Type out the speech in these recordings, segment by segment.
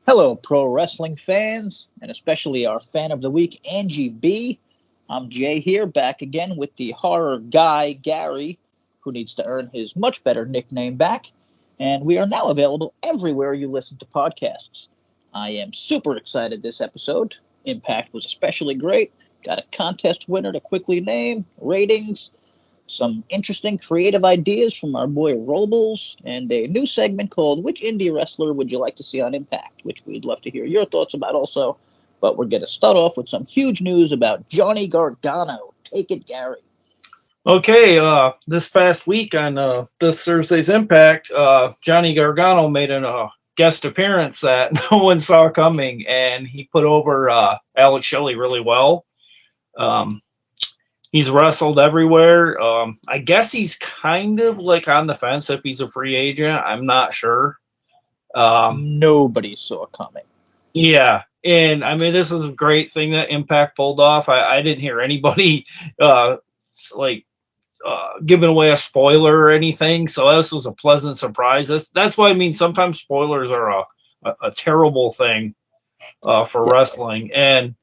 Hello, pro wrestling fans, and especially our fan of the week, Angie B. I'm Jay here, back again with the horror guy, Gary, who needs to earn his much better nickname back. And we are now available everywhere you listen to podcasts. I am super excited this episode. Impact was especially great. Got a contest winner to quickly name, ratings, some interesting creative ideas from our boy Robles, and a new segment called Which Indie Wrestler Would You Like to See on Impact, which we'd love to hear your thoughts about also. But we're going to start off with some huge news about Johnny Gargano. Take it, Gary. Okay, this past week on this Thursday's Impact, Johnny Gargano made a guest appearance that no one saw coming, and he put over Alex Shelley really well. Um, he's wrestled everywhere. I guess he's kind of like on the fence if he's a free agent. I'm not sure. Nobody saw coming. Yeah, and I mean, this is a great thing that Impact pulled off. I didn't hear anybody like giving away a spoiler or anything, so this was a pleasant surprise. That's why I mean sometimes spoilers are a terrible thing for wrestling. And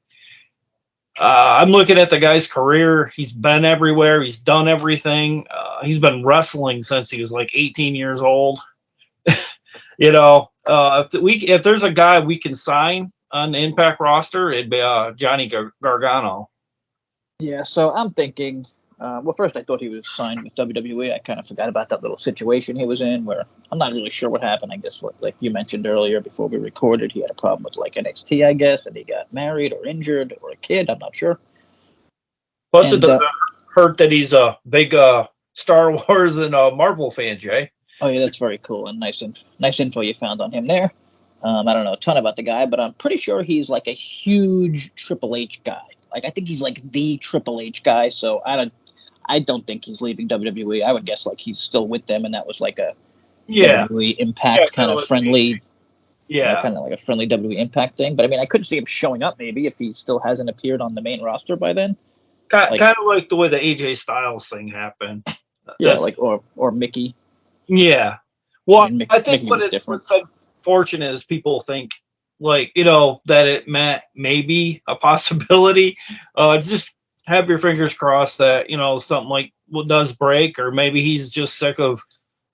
I'm looking at the guy's career. He's been everywhere. He's done everything. He's been wrestling since he was like 18 years old. If there's a guy we can sign on the Impact roster, it'd be Johnny Gargano. Yeah, so I'm thinking. Well, first I thought he was signed with WWE. I kind of forgot about that little situation he was in, where I'm not really sure what happened. I guess, like you mentioned earlier before we recorded, he had a problem with like NXT, I guess, and he got married or injured or a kid. I'm not sure. Plus, it And doesn't hurt that he's a big Star Wars and Marvel fan, Jay. oh yeah, that's very cool and nice info you found on him there. I don't know a ton about the guy, but I'm pretty sure he's like a huge Triple H guy. Like I think he's like the Triple H guy. So I don't think he's leaving WWE. I would guess like he's still with them, and that was like a Yeah, WWE Impact kind of friendly, yeah, kind of like a friendly WWE Impact thing. But I mean, I could see him showing up maybe if he still hasn't appeared on the main roster by then. kind Like of like the way the AJ Styles thing happened. yeah, That's like or Mickey. yeah. I Well, mean, I think Mickey was different. what's unfortunate is people think like that it meant maybe a possibility. Just have your fingers crossed that something like what does break, or maybe he's just sick of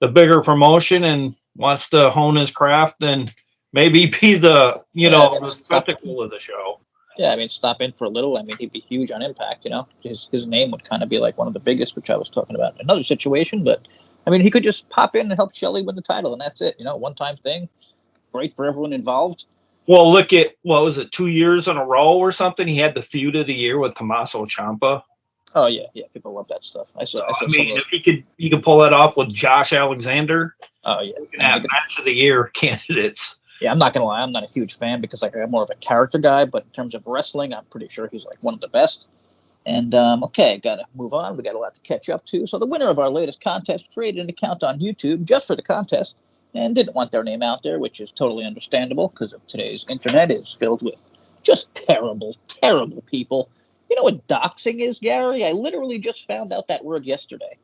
the bigger promotion and wants to hone his craft and maybe be the Yeah, I mean, the spectacle of the show. yeah, I mean, stop in for a little. I mean, he'd be huge on Impact. His name would kind of be like one of the biggest, which I was talking about in another situation. But I mean, he could just pop in and help Shelley win the title, and that's it. One time thing. Great for everyone involved. Well, look at what was it, 2 years in a row or something? He had the feud of the year with Tommaso Ciampa. Oh yeah, yeah, people love that stuff. So I saw I some mean, of if he could pull that off with Josh Alexander, Oh yeah, we can I mean, have match of the year candidates. yeah. I'm not gonna lie, I'm not a huge fan because like I'm more of a character guy. But in terms of wrestling, I'm pretty sure he's like one of the best. And okay, gotta move on. We got a lot to catch up to. So the winner of our latest contest created an account on YouTube just for the contest and didn't want their name out there, which is totally understandable because of today's internet is filled with just terrible, terrible people. You know what doxing is, Gary? I literally just found out that word yesterday.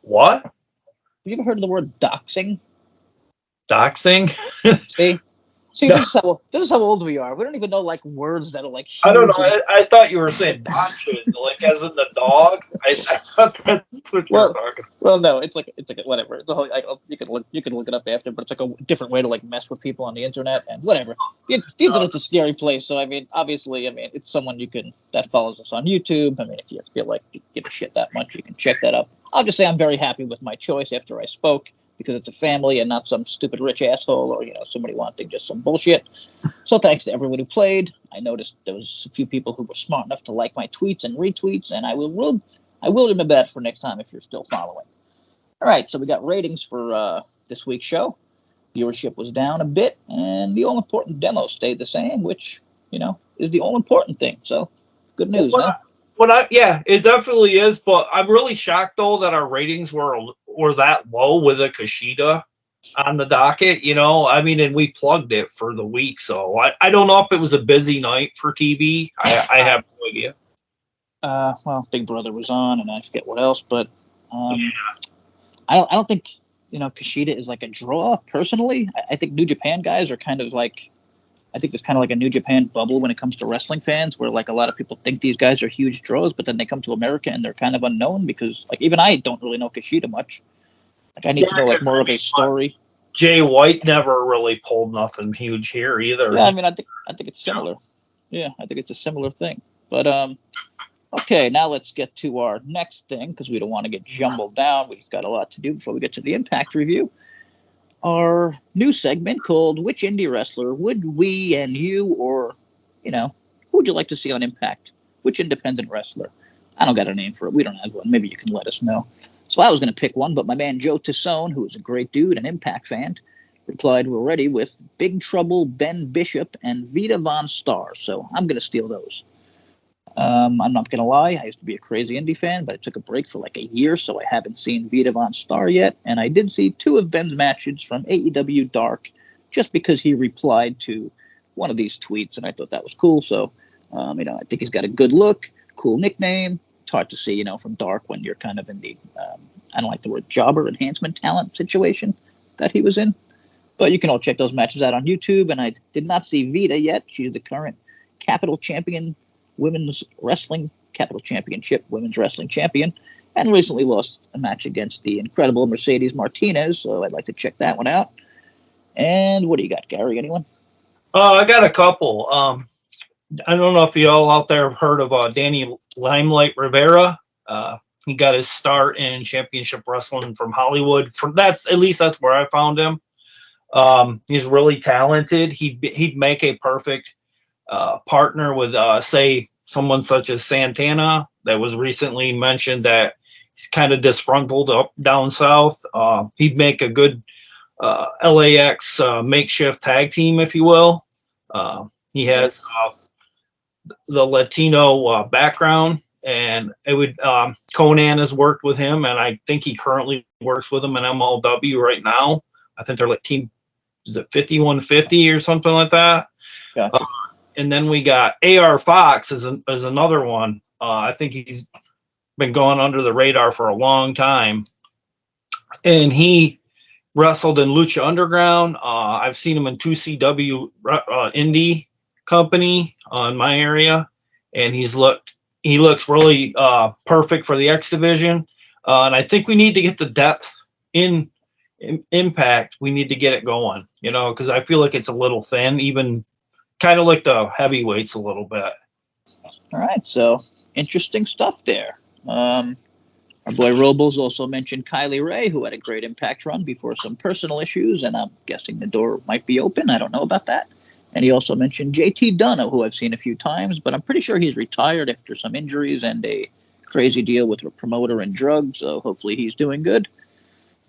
What? Have you ever heard of the word doxing? Doxing? See, see, No, this is how old we are. We don't even know like words that are like I don't know. huge. I thought you were saying dachshund, like as in the dog. I thought that's what you were Well, talking. well, no, it's like whatever. The whole, you can look it up after, but it's like a different way to like mess with people on the internet and whatever. The internet's a scary place, so I mean, obviously, I mean, it's someone that follows us on YouTube. I mean, if you feel like you give a shit that much, you can check that up. I'll just say I'm very happy with my choice after I spoke because it's a family and not some stupid rich asshole or somebody wanting just some bullshit. So thanks to everyone who played. I noticed there was a few people who were smart enough to like my tweets and retweets, and I will remember that for next time if you're still following. All right, so we got ratings for this week's show. Viewership was down a bit, and the all-important demo stayed the same, which, is the all-important thing. So, good news, When no? I, yeah, it definitely is. But I'm really shocked though that our ratings were that low with a Kushida on the docket. I mean, and we plugged it for the week, so I don't know if it was a busy night for TV. I have no idea. Well, Big Brother was on, and I forget what else, but Yeah. I don't think, Kushida is like a draw, personally. I think New Japan guys are kind of like, I think there's kind of like a New Japan bubble when it comes to wrestling fans, where like a lot of people think these guys are huge draws, but then they come to America and they're kind of unknown because like even I don't really know Kushida much. Like I need to know like more of his story. Jay White never really pulled nothing huge here either. Yeah, I mean, I think it's similar. Yeah, I think it's a similar thing. But okay, now let's get to our next thing because we don't want to get jumbled down. We've got a lot to do before we get to the Impact review. Our new segment called "Which Indie Wrestler Would We and You, or who would you like to see on Impact? Which independent wrestler?" I don't got a name for it. We don't have one. Maybe you can let us know. So I was going to pick one, but my man Joe Tassone, who is a great dude, an Impact fan, replied already with Big Trouble, Ben Bishop, and Vita Von Star. So I'm going to steal those. I'm not going to lie. I used to be a crazy indie fan, but I took a break for like a year, so I haven't seen Vita Von Star yet. And I did see 2 of Ben's matches from AEW Dark just because he replied to one of these tweets, and I thought that was cool. So, I think he's got a good look, cool nickname. It's hard to see, from Dark when you're kind of in the, I don't like the word jobber, enhancement talent situation that he was in. But you can all check those matches out on YouTube. And I did not see Vita yet. She's the current Capital Champion Women's Wrestling, Capital Championship Women's Wrestling Champion, and recently lost a match against the incredible Mercedes Martinez. So I'd like to check that one out. And what do you got, Gary? Anyone? I got a couple. I don't know if you all out there have heard of Danny Limelight Rivera. He got his start in championship wrestling from Hollywood. At least that's where I found him. He's really talented. He'd make a perfect partner with, say, someone such as Santana that was recently mentioned that he's kind of disgruntled up down south. He'd make a good LAX makeshift tag team, if you will. He has the Latino background, and it would Conan has worked with him, and I think he currently works with him in MLW right now. I think they're like team, is it 5150 or something like that? Gotcha. And then we got AR Fox as another one. I think he's been going under the radar for a long time, and he wrestled in Lucha Underground. I've seen him in 2CW Indie Company in my area, and he looks really perfect for the X division. And I think we need to get the depth in Impact. We need to get it going, because I feel like it's a little thin, even kind of like the heavyweights a little bit. All right, so interesting stuff there. Our boy Robles also mentioned Kylie Ray, who had a great Impact run before some personal issues, and I'm guessing the door might be open. I don't know about that. And he also mentioned JT Dunno, who I've seen a few times, but I'm pretty sure he's retired after some injuries and a crazy deal with a promoter and drugs, so hopefully he's doing good.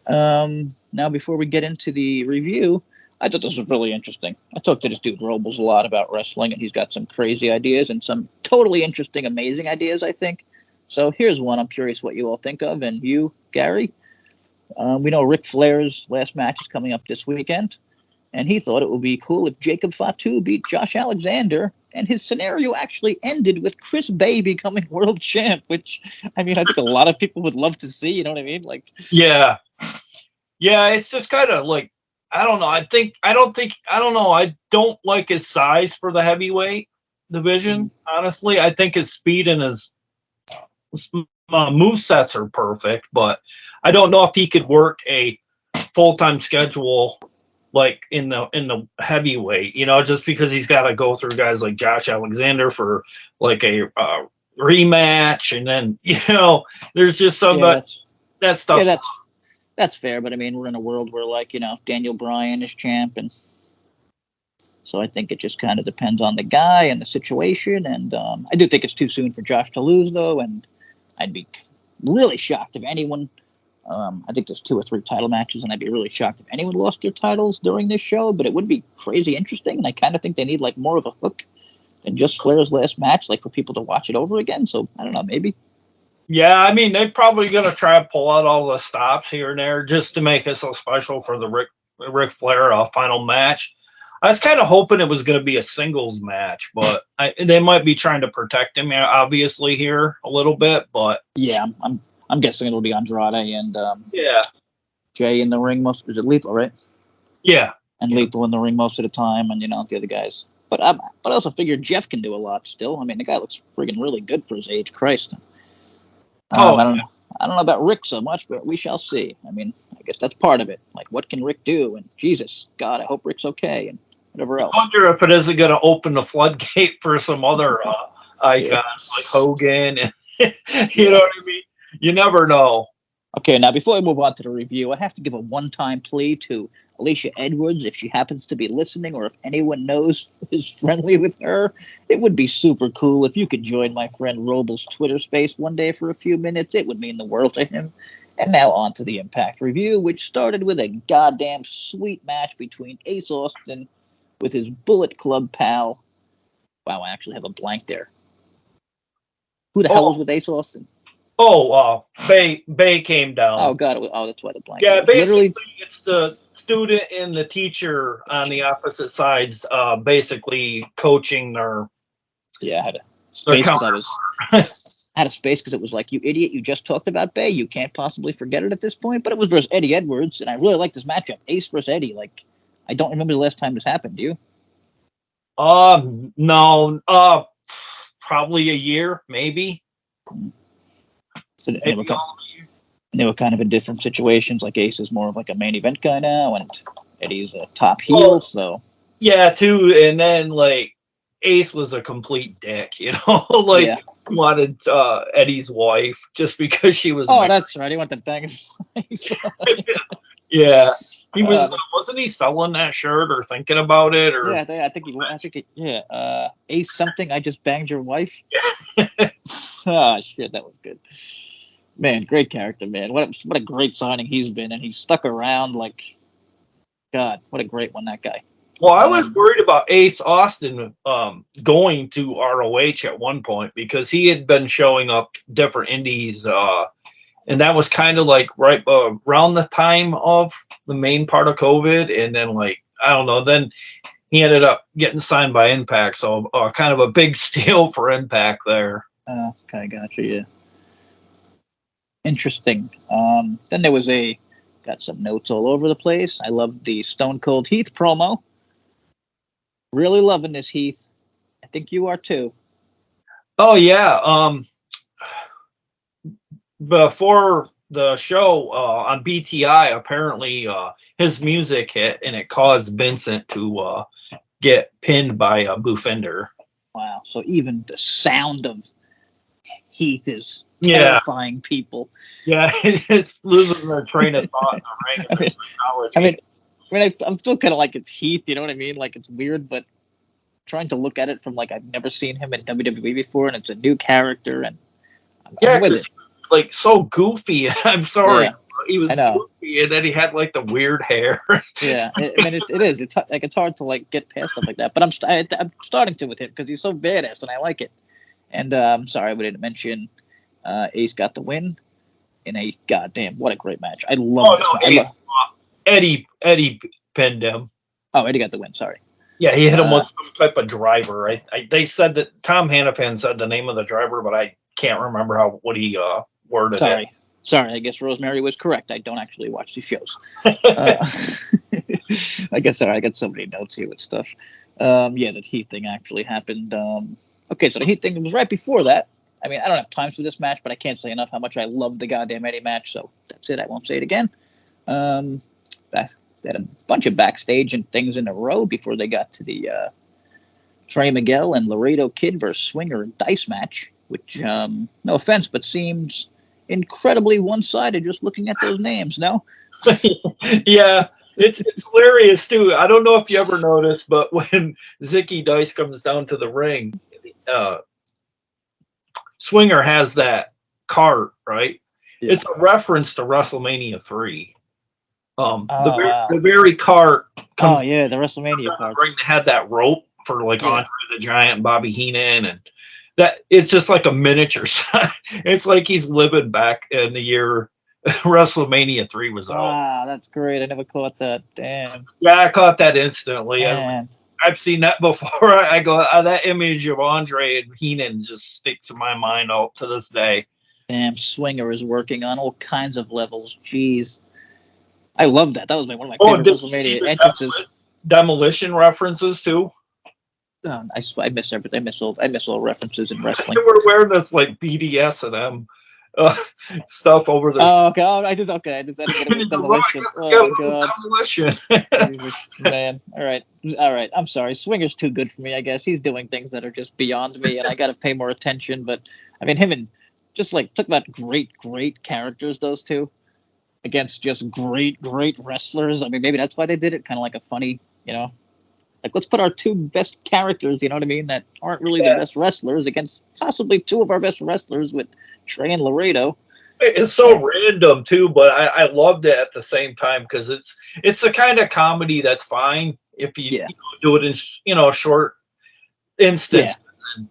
Now, before we get into the review, I thought this was really interesting. I talked to this dude Robles a lot about wrestling, and he's got some crazy ideas and some totally interesting, amazing ideas, I think. So here's one I'm curious what you all think of, and you, Gary. We know Ric Flair's last match is coming up this weekend, and he thought it would be cool if Jacob Fatu beat Josh Alexander, and his scenario actually ended with Chris Bay becoming world champ, which, I think a lot of people would love to see, you know what I mean? Like, yeah, it's just kind of like, I don't know. I don't like his size for the heavyweight division. Honestly, I think his speed and his movesets are perfect, but I don't know if he could work a full-time schedule like in the heavyweight, just because he's got to go through guys like Josh Alexander for like a rematch, and then there's just some that stuff. Yeah, that's fair, but we're in a world where Daniel Bryan is champ, and so I think it just kind of depends on the guy and the situation, and I do think it's too soon for Josh to lose, though, and I'd be really shocked if anyone. I think there's 2 or 3 title matches, and I'd be really shocked if anyone lost their titles during this show. But it would be crazy interesting, and I kind of think they need like more of a hook than just Flair's last match, like for people to watch it over again. So I don't know, maybe. Yeah, they're probably gonna try and pull out all the stops here and there just to make it so special for the Ric Flair final match. I was kind of hoping it was going to be a singles match, but they might be trying to protect him, obviously, here a little bit. But yeah, I'm guessing it'll be Andrade and yeah, Jay in the ring most. Is it Lethal, right? Yeah, and Lethal in the ring most of the time, and the other guys But I also figured Jeff can do a lot still. I mean, the guy looks friggin' really good for his age. Christ. Oh, I don't know about Rick so much, but we shall see. I mean, I guess that's part of it. Like, what can Rick do? And Jesus, God, I hope Rick's okay, and whatever I else. wonder if it isn't going to open the floodgate for some other icons Yeah. like Hogan, and you know what I mean. You never know. Okay, now before I move on to the review, I have to give a one-time plea to Alicia Edwards if she happens to be listening, or if anyone knows is friendly with her. It would be super cool if you could join my friend Robles' Twitter space one day for a few minutes. It would mean the world to him. And now on to the Impact review, which started with a goddamn sweet match between Ace Austin with his Bullet Club pal. Wow, I actually have a blank there. Who the hell was with Ace Austin? Bay came down. Oh God! That's why the blank. Yeah, was. basically, it's the student and the teacher on the opposite sides, basically coaching their. Yeah, I had a space because I had a space because it was like, you idiot! You just talked about Bay. You can't possibly forget it at this point. But it was versus Eddie Edwards, and I really like this matchup. Ace versus Eddie. Like, I don't remember the last time this happened. Do you? No. Probably a year, maybe. So they were kind of in different situations. Like Ace is more of like a main event guy now, and Eddie's a top heel. Well, so yeah, too. And then like Ace was a complete dick, you know, like wanted Eddie's wife just because she was. Oh, that's right. He wanted to bang his wife. Yeah, he was. Wasn't he selling that shirt or thinking about it? Or yeah, I think Ace something. I just banged your wife. Oh shit, that was good. Man, great character, man. What a great signing he's been, and he's stuck around. Like, God, what a great one, that guy. Well, I was worried about Ace Austin going to ROH at one point because he had been showing up different indies, and that was kind of like right around the time of the main part of COVID, and then like I don't know, then he ended up getting signed by Impact, so kind of a big steal for Impact there. Okay, gotcha. Yeah. Interesting. Then there was got some notes all over the place. I loved the Stone Cold Heath promo. Really loving this, Heath. I think you are too. Oh yeah. Before the show on BTI, apparently his music hit and it caused Vincent to get pinned by Boo Fender. Wow. So even the sound of Heath is terrifying people. Yeah, it's losing their train of thought in the ring. I mean, I'm still kind of like, it's Heath, you know what I mean? Like, it's weird, but trying to look at it from like, I've never seen him in WWE before, and it's a new character, and I'm with it. He was like so goofy. I'm sorry. Yeah. He was goofy, and then he had like the weird hair. Yeah, I mean, it is. It's like it's hard to like get past stuff like that. But I'm starting to with him because he's so badass, and I like it. And I'm sorry we didn't mention Ace got the win in a goddamn what a great match. I love this match. Eddie pinned him. Oh, Eddie got the win. Sorry. Yeah, he hit him with some type of driver. They said that Tom Hannafan said the name of the driver, but I can't remember what he worded it. Sorry, I guess Rosemary was correct. I don't actually watch these shows. I guess I got so many notes here with stuff. The Heath thing actually happened. Okay, so the Heat thing was right before that. I mean, I don't have time for this match, but I can't say enough how much I love the goddamn Eddie match, so that's it. I won't say it again. They had a bunch of backstage and things in a row before they got to the Trey Miguel and Laredo Kid versus Swinger Dice match, which, no offense, but seems incredibly one-sided just looking at those names, no? Yeah. It's hilarious too. I don't know if you ever noticed, but when Zicky Dice comes down to the ring, Swinger has that cart, right? Yeah. It's a reference to WrestleMania 3. The very cart. The WrestleMania cart. Ring that had that rope for like Andre the Giant and Bobby Heenan, and that it's just like a miniature. It's like he's living back in the year WrestleMania 3 was out. Wow, that's great. I never caught that. Damn. Yeah, I caught that instantly. I've seen that before. I go, that image of Andre and Heenan just sticks in my mind all to this day. Damn, Swinger is working on all kinds of levels. Jeez. I love that. That was one of my favorite WrestleMania entrances. Demolition references too. I miss everything. I miss all references in wrestling. They were wearing this like BDS and uh, stuff over their. Oh, okay. Oh, I didn't get a demolition. Oh God. Demolition. Jesus, man. All right. All right. I'm sorry. Swinger's too good for me, I guess. He's doing things that are just beyond me, and I got to pay more attention. But, I mean, him and just like, talk about great characters, those two, against just great wrestlers. I mean, maybe that's why they did it. Kind of like a funny, like, let's put our two best characters, you know what I mean, that aren't really the best wrestlers against possibly two of our best wrestlers with Trey and Laredo. It's so random too, but I loved it at the same time because it's the kind of comedy that's fine if you, do it in short instance. Yeah.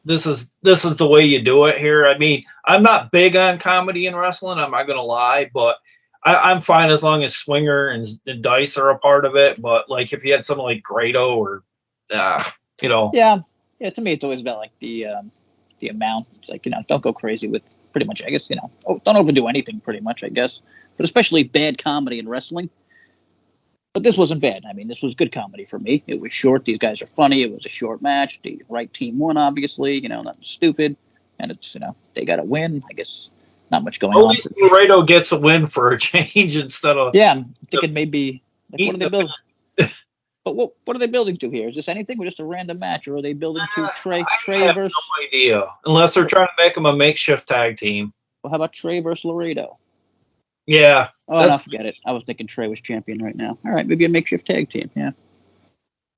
This is the way you do it here. I mean, I'm not big on comedy in wrestling. I'm not gonna lie, but I'm fine as long as Swinger and Dice are a part of it. But like if you had something like Grado or yeah. To me, it's always about like the amount. It's like, don't go crazy with pretty much, I guess, don't overdo anything pretty much, I guess, but especially bad comedy in wrestling. But this wasn't bad. I mean, this was good comedy for me. It was short. These guys are funny. It was a short match. The right team won, obviously, nothing stupid. And it's, they got to win. I guess not much going on. At least Laredo gets a win for a change instead of. Yeah, I'm thinking maybe, like, what are they building? But what are they building to here? Is this anything or just a random match, or are they building to Trey versus? No idea. Unless they're trying to make them a makeshift tag team. Well, how about Trey versus Laredo? Yeah. Oh, no, forget it. I was thinking Trey was champion right now. All right, maybe a makeshift tag team. Yeah.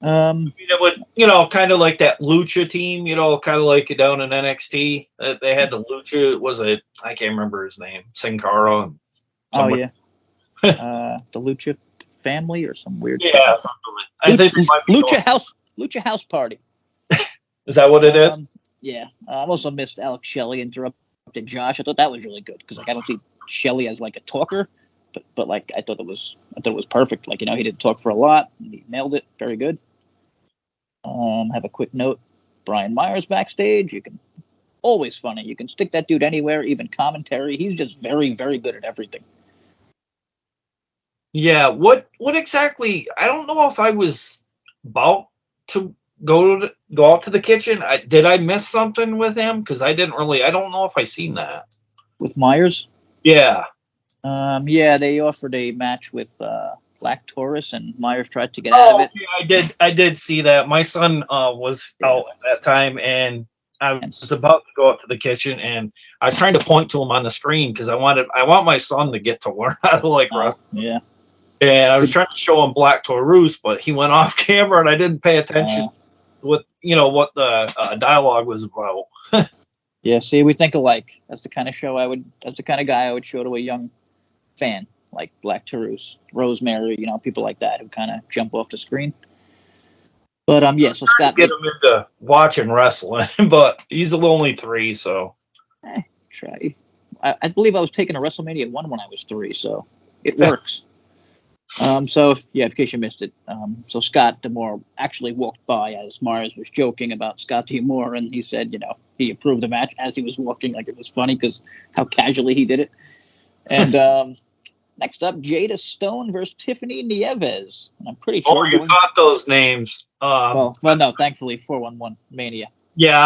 It would, kind of like that Lucha team, kind of like it down in NXT. They had the Lucha. I can't remember his name. Sin Cara. Oh yeah. The Lucha family or some weird something. I think Lucha House Party. Is that what it is? Yeah. I also missed Alex Shelley interrupted Josh. I thought that was really good because I don't see Shelley as like a talker, but like I thought it was perfect. Like, he didn't talk for a lot. He nailed it. Very good. Have a quick note. Brian Myers backstage. You can always funny. You can stick that dude anywhere, even commentary. He's just very, very good at everything. Yeah, what exactly? I don't know if I was about to go out to the kitchen. Did I miss something with him? Because I don't know if I seen that. With Myers? Yeah. They offered a match with Black Taurus, and Myers tried to get out of it. Yeah, I did see that. My son was out at that time, and I was about to go up to the kitchen, and I was trying to point to him on the screen because I want my son to get to learn how to like wrestle. Yeah. And I was trying to show him Black Taurus, but he went off camera, and I didn't pay attention to what the dialogue was about. Yeah, see, we think alike. That's the kind of guy I would show to a young fan, like Black Taurus, Rosemary, people like that who kind of jump off the screen. But so Scott, get him into watching wrestling, but he's only 3, so. Try. I believe I was taking a WrestleMania 1 when I was 3, so it works. In case you missed it, so Scott D'Amore actually walked by as Myers was joking about Scott D'Amore, and he said, he approved the match as he was walking. Like, it was funny because how casually he did it. And next up, Jada Stone versus Tiffany Nieves. And I'm pretty sure. Oh, you got those names. Well, no, thankfully, 411 Mania. Yeah,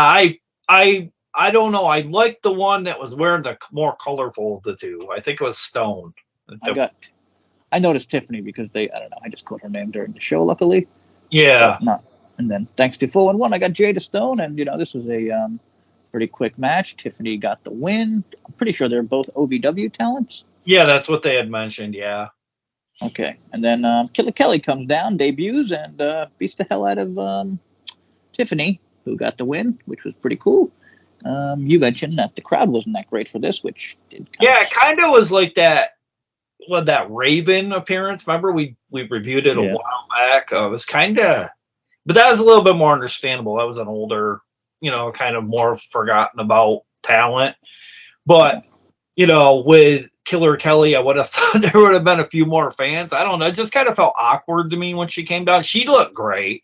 I don't know. I like the one that was wearing the more colorful of the two. I think it was Stone. I noticed Tiffany because I don't know, I just caught her name during the show, luckily. Yeah. And then thanks to 411, I got Jada Stone, and this was a pretty quick match. Tiffany got the win. I'm pretty sure they're both OVW talents. Yeah, that's what they had mentioned, yeah. Okay. And then Killer Kelly comes down, debuts, and beats the hell out of Tiffany, who got the win, which was pretty cool. You mentioned that the crowd wasn't that great for this, which did it kind of was like that Raven appearance. Remember we reviewed it a while back. It was kind of, but that was a little bit more understandable. That was an older, kind of more forgotten about talent. But with Killer Kelly, I would have thought there would have been a few more fans. I don't know. It just kind of felt awkward to me when she came down. She looked great.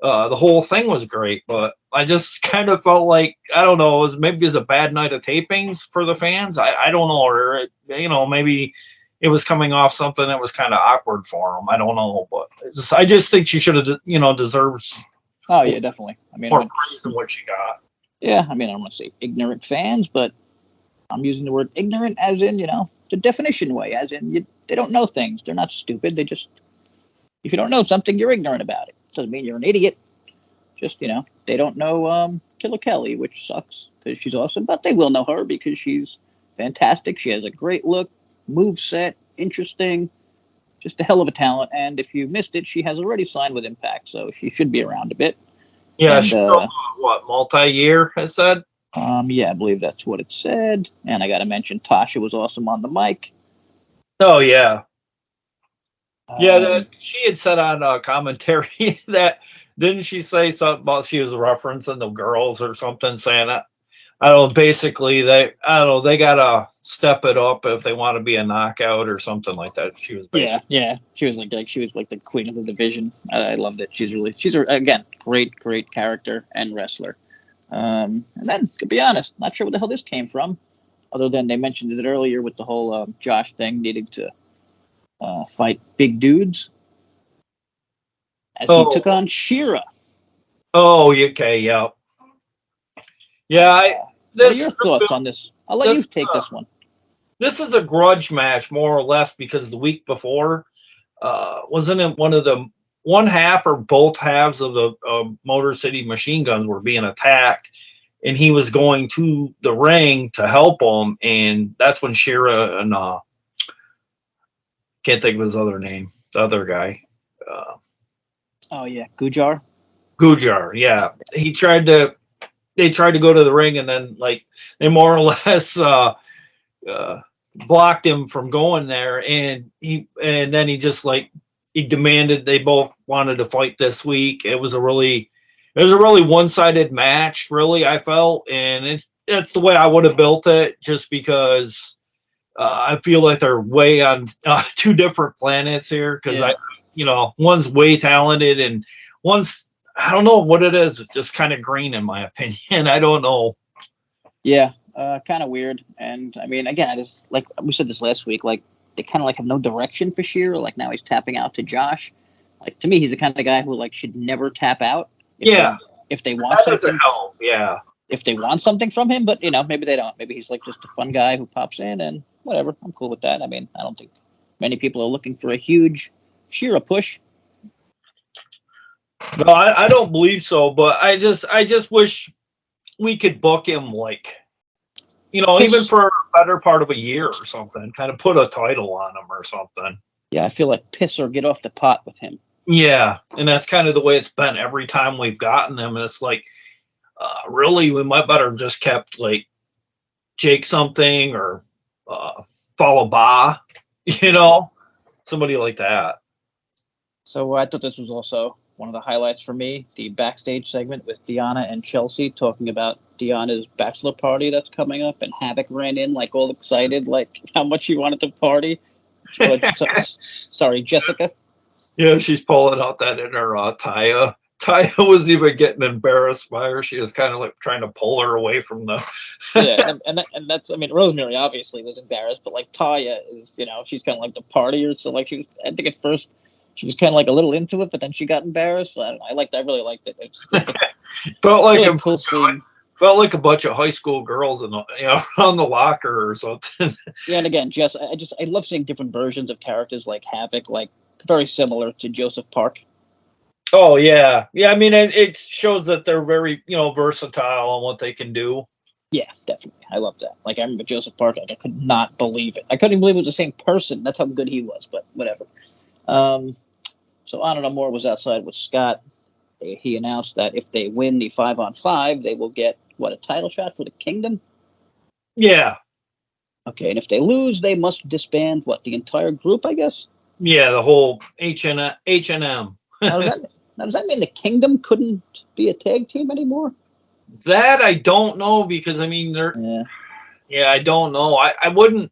The whole thing was great, but I just kind of felt like, I don't know, it was a bad night of tapings for the fans. I don't know, or maybe it was coming off something that was kind of awkward for them. I don't know, but I just think she should have, deserves Oh yeah, definitely. More praise than what she got. Yeah, I mean, I don't want to say ignorant fans, but I'm using the word ignorant as in, the definition way, as in they don't know things. They're not stupid. They just, if you don't know something, you're ignorant about it. Doesn't mean you're an idiot. Just, they don't know Killer Kelly, which sucks because she's awesome, but they will know her because she's fantastic. She has a great look, move set, interesting, just a hell of a talent. And if you missed it, she has already signed with Impact, so she should be around a bit. Yeah, And she's what, multi-year, I said? yeah, I believe that's what it said. And I got to mention Tasha was awesome on the mic. Oh, yeah. Yeah, she had said on commentary that, didn't she say something about she was referencing the girls or something, saying that, I don't know, basically I don't know, they gotta step it up if they want to be a knockout or something like that. She was basically. Yeah. She was like the queen of the division. I loved it. Again, great character and wrestler. And then, to be honest, not sure where the hell this came from, other than they mentioned it earlier with the whole Josh thing needing to fight big dudes as he took on Shira. Oh, okay, yeah. Yeah, what are your thoughts on this? I'll let you take this one. This is a grudge match, more or less, because the week before, wasn't it one half or both halves of the Motor City Machine Guns were being attacked, and he was going to the ring to help them, and that's when Shira and can't think of his other name, the other guy. Oh yeah, Gujar. Gujar, yeah. They tried to go to the ring, and then they more or less blocked him from going there, and then he just he demanded they both wanted to fight this week. It was a really one-sided match, really, I felt, and it's the way I would have built it, just because I feel like they're way on two different planets here, because one's way talented and one's, I don't know what it is, it's just kind of green in my opinion. I don't know. Yeah, kind of weird. And I mean, again, I just, like we said this last week, they kind of have no direction for Shira. Now he's tapping out to Josh. To me, he's the kind of guy who should never tap out. If they want something, help. Yeah. If they want something from him, but maybe they don't. Maybe he's just a fun guy who pops in and whatever. I'm cool with that. I mean, I don't think many people are looking for a huge Shira push. No, I don't believe so. But I just wish we could book him even for a better part of a year or something. Kind of put a title on him or something. Yeah, I feel like piss or get off the pot with him. Yeah, and that's kind of the way it's been every time we've gotten him. And it's really, we might better have just kept Jake something or Follow Ba, somebody like that. So I thought this was also one of the highlights for me, the backstage segment with Deanna and Chelsea talking about Deanna's bachelor party that's coming up, and Havoc ran in all excited, how much she wanted to party. Sorry, Jessica. Yeah, she's pulling out that inner Taya. Taya was even getting embarrassed by her. She was kind of trying to pull her away from the. Yeah, and that's, I mean, Rosemary obviously was embarrassed, but Taya is, she's kind of the partier. So she was, I think at first she was kind of a little into it, but then she got embarrassed. So I really liked it. Felt like really a cool scene. Felt like a bunch of high school girls in around the locker or something. Yeah, and again, I love seeing different versions of characters like Havoc, very similar to Joseph Park. Oh yeah. I mean, it shows that they're very versatile on what they can do. Yeah, definitely. I love that. I remember Joseph Park. I could not believe it. I couldn't even believe it was the same person. That's how good he was. But whatever. So Honor No More was outside with Scott. He announced that if they win the 5-on-5, they will get a title shot for the Kingdom. Yeah. Okay, and if they lose, they must disband the entire group, I guess. Yeah, the whole H&M. Now, does that mean the Kingdom couldn't be a tag team anymore? That I don't know, because I mean I don't know. I wouldn't.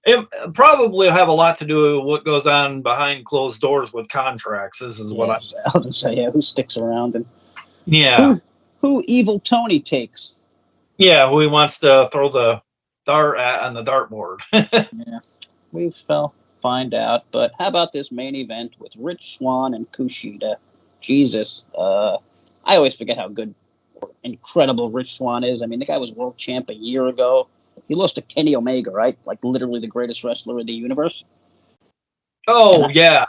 It probably have a lot to do with what goes on behind closed doors with contracts. This is what I'll just say. Yeah, who sticks around and who Evil Tony takes? Yeah, who he wants to throw the dart at on the dartboard. Yeah, we shall find out. But how about this main event with Rich Swann and Kushida? Jesus, I always forget how good, incredible Rich Swann is. I mean, the guy was world champ a year ago. He lost to Kenny Omega, right? Like literally the greatest wrestler in the universe. And Oh I, yeah,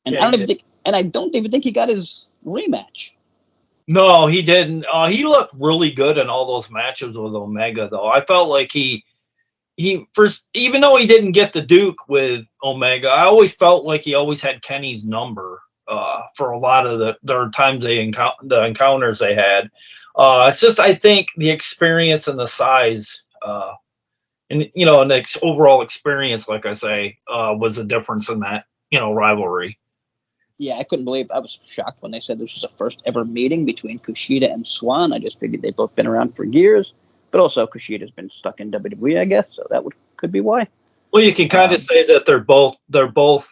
and yeah, I he don't even did. think, and I don't even think he got his rematch. No, he didn't. He looked really good in all those matches with Omega, though. I felt like he first, even though he didn't get the Duke with Omega, I always felt like he always had Kenny's number for a lot of their times the encounters they had. It's just I think the experience and the size, and and the overall experience, like I say, was the difference in that rivalry. Yeah, I couldn't believe. I was shocked when they said this was the first ever meeting between Kushida and Swan. I just figured they've both been around for years, but also Kushida's been stuck in WWE, I guess, so that could be why. Well, you can kind of Um, say that they're both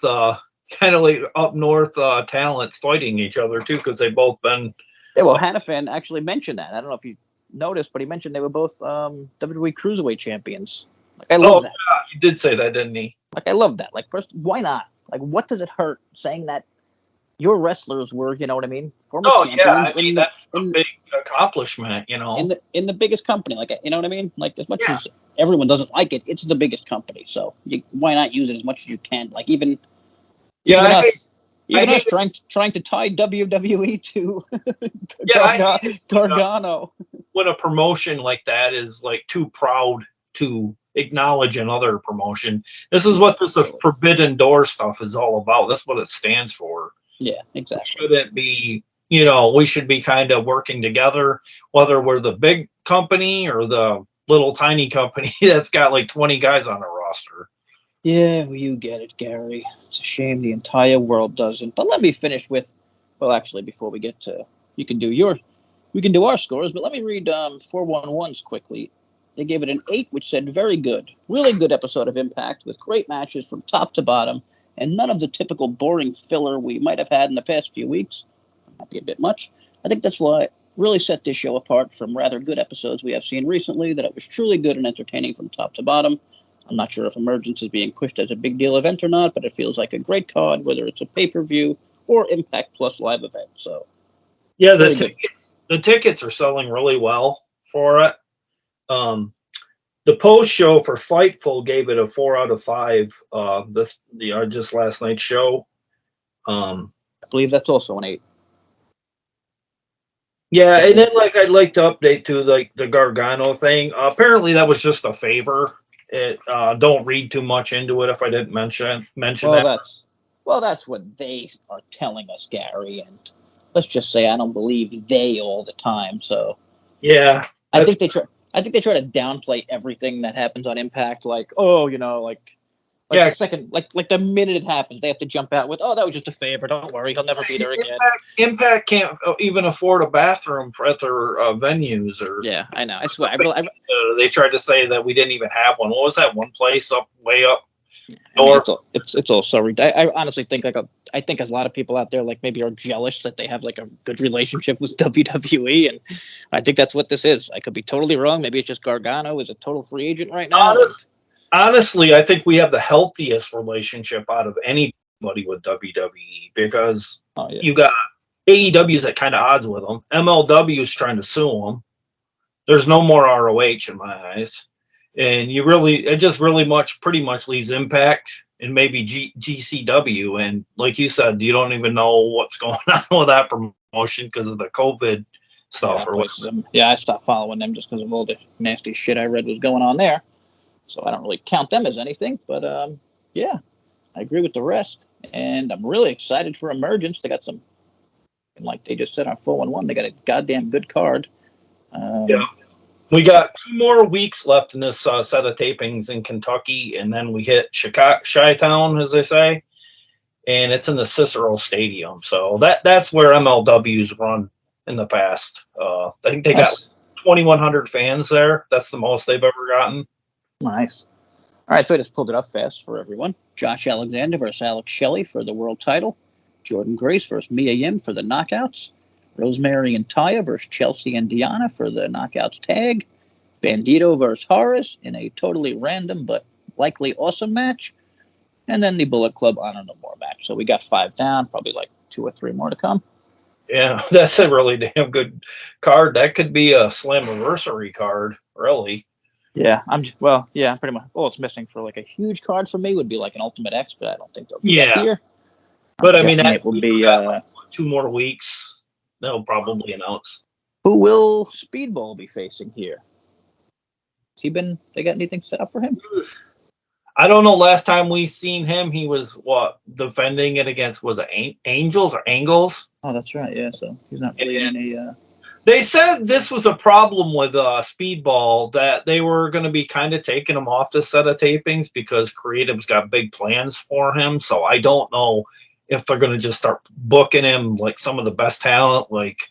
kind of like up north talents fighting each other too, because they've both been. yeah, well, Hannafin actually mentioned that. I don't know if you noticed, but he mentioned they were both WWE Cruiserweight champions. Like, I Oh, love that. yeah, he did say that, didn't he? Like, I love that. Like, first, why not? Like, what does it hurt saying that your wrestlers were, you know what I mean, former Oh, yeah. champions I mean, in the that's a big accomplishment, you know. in the biggest company? Like, you know what I mean? Like, as much Yeah, as everyone doesn't like it, it's the biggest company. So why not use it as much as you can? Like, yeah. even us, I hate. trying to tie WWE to Yeah, I hate it Gargano. when a promotion like that is like too proud to acknowledge another promotion. This is Yeah, what this silly. Forbidden Door stuff is all about. That's what it stands for. Yeah, We exactly. shouldn't be, we should be kind of working together, whether we're the big company or the little tiny company that's got like 20 guys on the roster. Yeah, well, you get it, Gary. It's a shame the entire world doesn't. But let me finish with, well, actually, before we get to, you can do your, we can do our scores. But let me read 411's quickly. They gave it an 8, which said very good, really good episode of Impact with great matches from top to bottom, and none of the typical boring filler we might have had in the past few weeks. Might be a bit much. I think that's why it really set this show apart from rather good episodes we have seen recently. That it was truly good and entertaining from top to bottom. I'm not sure if Emergence is being pushed as a big deal event or not, but it feels like a great card, whether it's a pay-per-view or Impact Plus live event. So Yeah, the very good. tickets are selling really well for it. Um, the post show for Fightful gave it a 4 out of 5. Just last night's show. Um, I believe that's also an 8. yeah, Yeah, and then like I'd like to update to like the Gargano thing. Apparently that was just a favor. It don't read too much into it if I didn't mention well, that. that's what they are telling us, Gary. And let's just say I don't believe they all the time. So Yeah, I that's think they try. I think they try to downplay everything that happens on Impact. Like, oh, like the yeah. second, like the minute it happens, they have to jump out with, "Oh, that was just a favor. Don't worry, he'll never be there again." Impact can't even afford a bathroom at their venues, or Yeah, I know. I swear. I they tried to say that we didn't even have one. What was that one place up way up mean, north? it's all so ridiculous. I honestly think I think a lot of people out there like maybe are jealous that they have like a good relationship with WWE, and I think that's what this is. I could be totally wrong. Maybe it's just Gargano is a total free agent right now, and Honestly, I think we have the healthiest relationship out of anybody with WWE because oh yeah, you got AEW's at kind of odds with them. MLW is trying to sue them. There's no more ROH in my eyes, and it just really pretty much leaves Impact and maybe GCW. And like you said, you don't even know what's going on with that promotion because of the COVID yeah, stuff that or place is. whatever. Yeah, I stopped following them just because of all the nasty shit I read was going on there. So I don't really count them as anything. But yeah, I agree with the rest, and I'm really excited for Emergence. They got some, like they just said on 411, they got a goddamn good card. Yeah. Um, We got 2 more weeks left in this set of tapings in Kentucky, and then we hit Chicago, Chi-Town, as they say, and it's in the Cicero Stadium. So that's where MLW's run in the past. I think they got nice, 2,100 fans there. That's the most they've ever gotten. nice. All right, so I just pulled it up fast for everyone. Josh Alexander versus Alex Shelley for the world title. Jordan Grace versus Mia Yim for the knockouts. Rosemary and Taya versus Chelsea and Diana for the knockouts tag. Bandito versus Horace in a totally random but likely awesome match. And then the Bullet Club Honor No More match. So we got 5 down, probably like 2 or 3 more to come. Yeah, that's a really damn good card. That could be a Slammiversary card, really. Yeah, yeah, pretty much. All it's missing for like a huge card for me would be like an Ultimate X, but I don't think they'll do that Yeah, here. but I'm I mean, guessing that, it will we still be got like what, 2 more weeks. They'll probably announce. who will Speedball be facing here? Has he been? They got anything set up for him? I don't know. Last time we seen him, he was what defending it against, was it Angels or Angles? Oh, that's right. Yeah, so he's not really in a. They said this was a problem with Speedball, that they were going to be kind of taking him off the set of tapings because creative's got big plans for him. So I don't know if they're going to just start booking him like some of the best talent. Like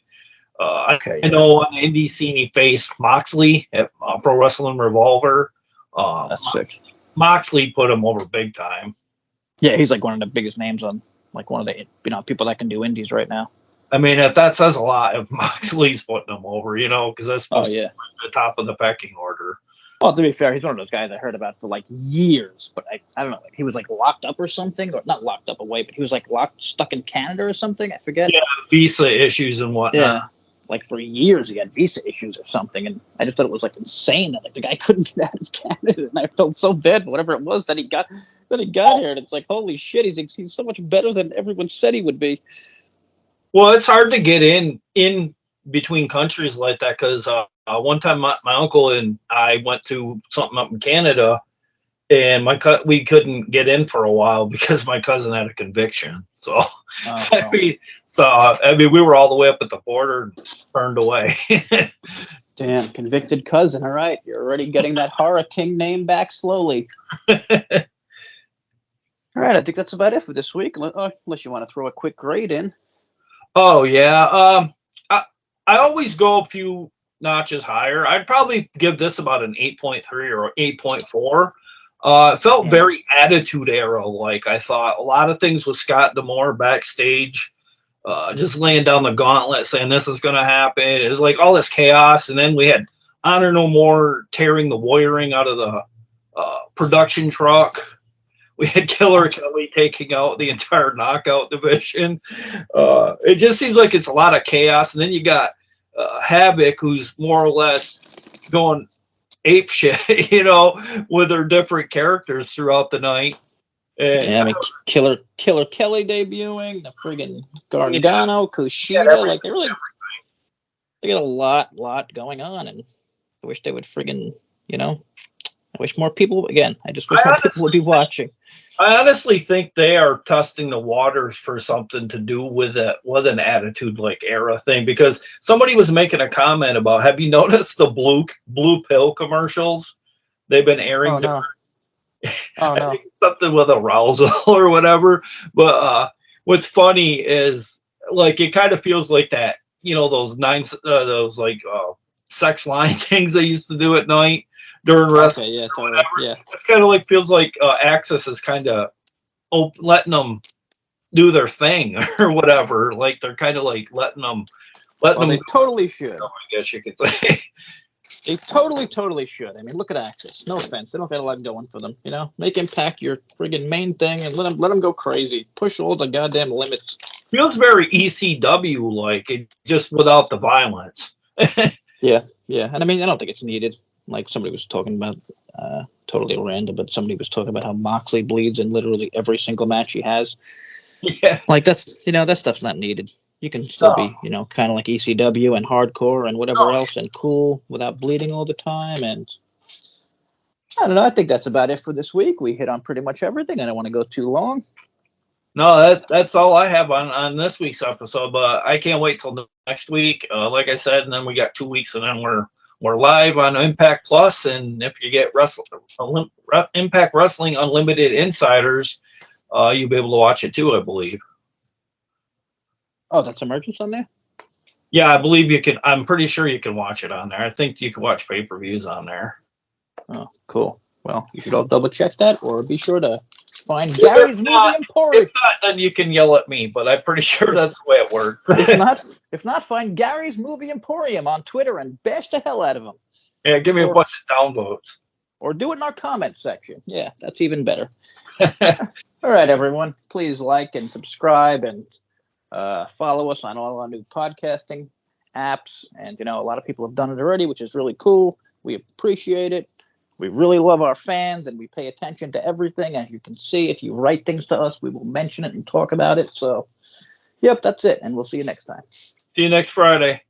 Okay, I know on the indie scene he faced Moxley at Pro Wrestling Revolver. that's sick. Moxley put him over big time. Yeah, he's like one of the biggest names on like one of the people that can do indies right now. I mean, if that says a lot, if Moxley's putting him over, because that's supposed to be the top of the pecking order. Well, to be fair, he's one of those guys I heard about for like years, but I don't know, like he was like locked up or something, or not locked up away, but he was like stuck in Canada or something. I forget. Yeah, visa issues and whatnot. Yeah, like for years he had visa issues or something, and I just thought it was like insane that like the guy couldn't get out of Canada, and I felt so bad, whatever it was that he got here, and it's like holy shit, he's so much better than everyone said he would be. Well, it's hard to get in between countries like that because one time my uncle and I went to something up in Canada, and we couldn't get in for a while because my cousin had a conviction. So, wow. I mean, we were all the way up at the border and turned away. Damn, convicted cousin. All right, you're already getting that Horror King name back slowly. All right, I think that's about it for this week, unless you want to throw a quick grade in. Oh yeah, I always go a few notches higher. I'd probably give this about an 8.3 or 8.4. It felt very Attitude Era like. I thought a lot of things with Scott D'Amore backstage, just laying down the gauntlet, saying this is going to happen. It was like all this chaos, and then we had Honor No More tearing the wiring out of the production truck. We had Killer Kelly taking out the entire Knockout division. It just seems like it's a lot of chaos. And then you got Havoc, who's more or less going ape shit, with their different characters throughout the night. And, I mean, Killer Kelly debuting, the friggin' Gargano, Kushida, like they got a lot going on, and I wish they would friggin', I wish more people. Again, I just wish more people would be watching. I honestly think they are testing the waters for something to do with an Attitude era thing, because somebody was making a comment about, have you noticed the blue pill commercials they've been airing? Oh no. I think something with arousal or whatever. But what's funny is like it kind of feels like that, those sex line things they used to do at night during wrestling. Okay, yeah, totally. Yeah. It's kind of like feels like Axis is kind of letting them do their thing or whatever. Like they're kind of like letting them. They totally should. I guess you could say. They totally should. I mean, look at Axis. No offense, they don't got a lot going for them. Make Impact your friggin' main thing and let them go crazy. Push all the goddamn limits. Feels very ECW like, it just without the violence. Yeah, and I mean, I don't think it's needed. Like somebody was talking about, totally random, but somebody was talking about how Moxley bleeds in literally every single match he has. Yeah, like that stuff's not needed. You can still be, kind of like ECW and hardcore and whatever else and cool without bleeding all the time. And I don't know. I think that's about it for this week. We hit on pretty much everything. I don't want to go too long. No, that's all I have on this week's episode. But I can't wait till next week. Like I said, and then we got 2 weeks, and then we're live on Impact Plus. And if you get Impact Wrestling Unlimited Insiders, you'll be able to watch it too, I believe. Oh, that's Emergence on there? Yeah, I believe you can. I'm pretty sure you can watch it on there. I think you can watch pay-per-views on there. Oh, cool. Well, you should all double check that, or be sure to find Gary's Movie Emporium. If not, then you can yell at me, but I'm pretty sure that's the way it works. if not, find Gary's Movie Emporium on Twitter and bash the hell out of him. Yeah, give me a bunch of downvotes. Or do it in our comment section. Yeah, that's even better. All right, everyone. Please like and subscribe and Follow us on all our new podcasting apps. And, a lot of people have done it already, which is really cool. We appreciate it. We really love our fans, and we pay attention to everything. As you can see, if you write things to us, we will mention it and talk about it. So, yep, that's it. And we'll see you next time. See you next Friday.